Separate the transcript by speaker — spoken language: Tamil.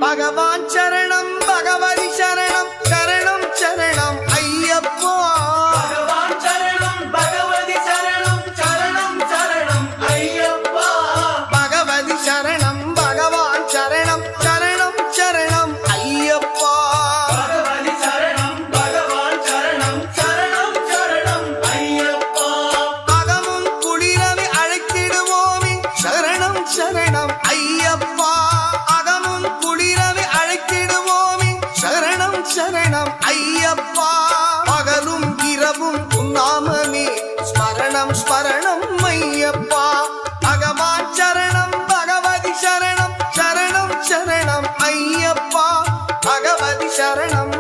Speaker 1: பகவான் சரணம் பகவதி சரணம் சரணம் சரணம் ஐயப்பா
Speaker 2: பகவான் சரணம் பகவதி சரணம் சரணம் சரணம் ஐயப்பா
Speaker 1: பகவதி சரணம் பகவான் சரணம் சரணம் சரணம் ஐயப்பா
Speaker 2: பகவதி சரணம் பகவான் சரணம் சரணம் சரணம் ஐயப்பா
Speaker 1: அகமும் குளிரவி அழைத்திடுவோமே சரணம் சரணம் ஐயப்பா அகமும் குளிரவி அழைத்திடுவோமே சரணம் சரணம் ஐயப்பா பகலும் இரவும் உன்னாமமே ஸ்மரணம் ஸ்மரணம் ஐயப்பா பகவான் சரணம் பகவதி சரணம் சரணம் சரணம் ஐயப்பா பகவதி சரணம்